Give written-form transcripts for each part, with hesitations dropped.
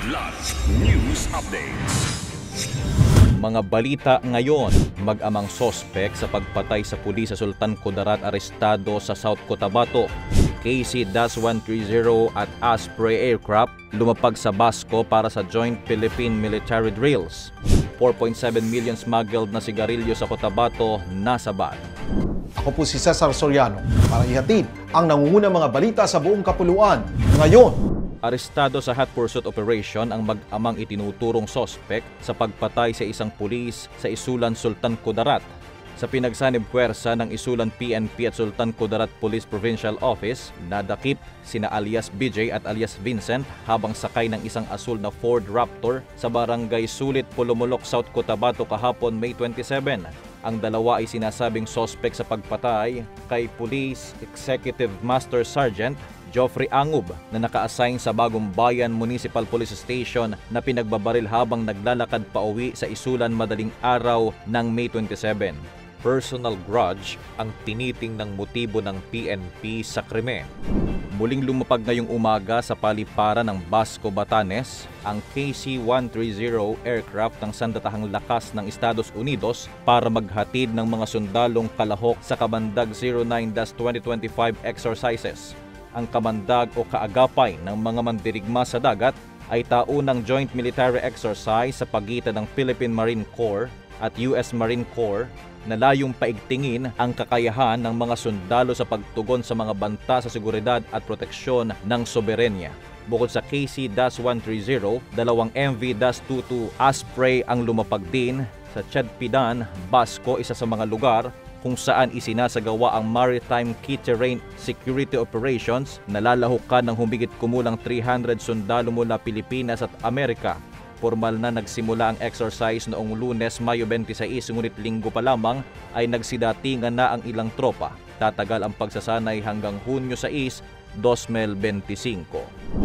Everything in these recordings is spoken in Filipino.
Kidlat News Updates. Mga balita ngayon, mag-amang sospek sa pagpatay sa pulis sa Sultan Kudarat arestado sa South Cotabato. KC-130 at Osprey aircraft lumapag sa Basco para sa Joint Philippine Military Drills. 4.7 million smuggled na sigarilyo sa Cotabato nasabat. Ako po si Cesar Soriano para ihatid ang nangungunang mga balita sa buong kapuluan ngayon. Arestado sa hot pursuit operation ang mag-amang itinuturong sospek sa pagpatay sa isang pulis sa Isulan, Sultan Kudarat. Sa pinagsanib puwersa ng Isulan PNP at Sultan Kudarat Police Provincial Office, nadakip sina alias BJ at alias Vincent habang sakay ng isang asul na Ford Raptor sa barangay Sulit, Pulumulok, South Cotabato kahapon May 27. Ang dalawa ay sinasabing sospek sa pagpatay kay Police Executive Master Sergeant Geoffrey Angub na naka-assign sa Bagong Bayan Municipal Police Station na pinagbabaril habang naglalakad pauwi sa Isulan madaling araw ng May 27. Personal grudge ang tinitingnang motibo ng PNP sa krimen. Muling lumapag ngayong umaga sa paliparan ng Basco, Batanes ang KC-130 aircraft ng Sandatahang Lakas ng Estados Unidos para maghatid ng mga sundalong kalahok sa Kamandag 09-2025 exercises. Ang kamandag o kaagapay ng mga mandirigma sa dagat ay taunang joint military exercise sa pagitan ng Philippine Marine Corps at US Marine Corps na layong paigtingin ang kakayahan ng mga sundalo sa pagtugon sa mga banta sa seguridad at proteksyon ng soberenya. Bukod sa KC-130, dalawang MV-22 Osprey ang lumapag din sa Chadpidan, Basco, isa sa mga lugar kung saan isinasagawa ang Maritime Key Terrain Security Operations na lalahukan ng humigit kumulang 300 sundalo mula Pilipinas at Amerika. Formal na nagsimula ang exercise noong Lunes, Mayo 26, ngunit linggo pa lamang ay nagsidatingan na ang ilang tropa. Tatagal ang pagsasanay hanggang Hunyo 6, 2025.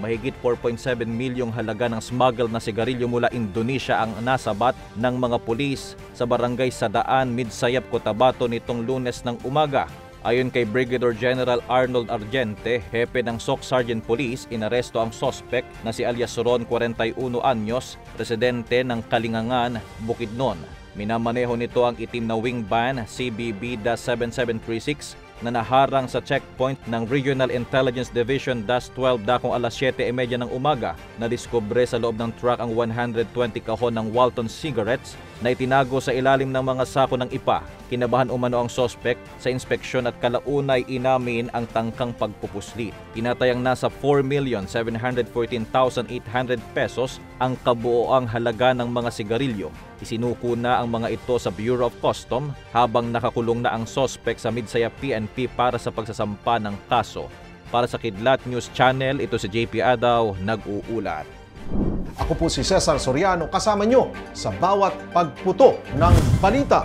Mahigit 4.7 milyong halaga ng smuggled na sigarilyo mula Indonesia ang nasabat ng mga pulis sa barangay Sadaan, Midsayap, Cotabato nitong Lunes ng umaga. Ayon kay Brigadier General Arnold Argente, hepe ng SOC Sergeant Police, inaresto ang sospek na si alias Ron, 41 anyos, residente ng Kalingangan, Bukidnon. Minamaneho nito ang itim na wing van CBB-7736 na naharang sa checkpoint ng Regional Intelligence Division -12 dakong alas 7:30 ng umaga. Nadiskubre sa loob ng truck ang 120 kahon ng Walton cigarettes na itinago sa ilalim ng mga sako ng ipa. Kinabahan umano ang sospek sa inspeksyon at kalaunay inamin ang tangkang pagpupuslit. Tinatayang nasa 4,714,800 pesos ang kabuoang halaga ng mga sigarilyo. Isinuko na ang mga ito sa Bureau of Customs habang nakakulong na ang sospek sa Midsayap PNP para sa pagsasampa ng kaso. Para sa Kidlat News Channel, ito si JP Adaw, nag-uulat. Ako po si Cesar Soriano, kasama nyo sa bawat pagputo ng balita.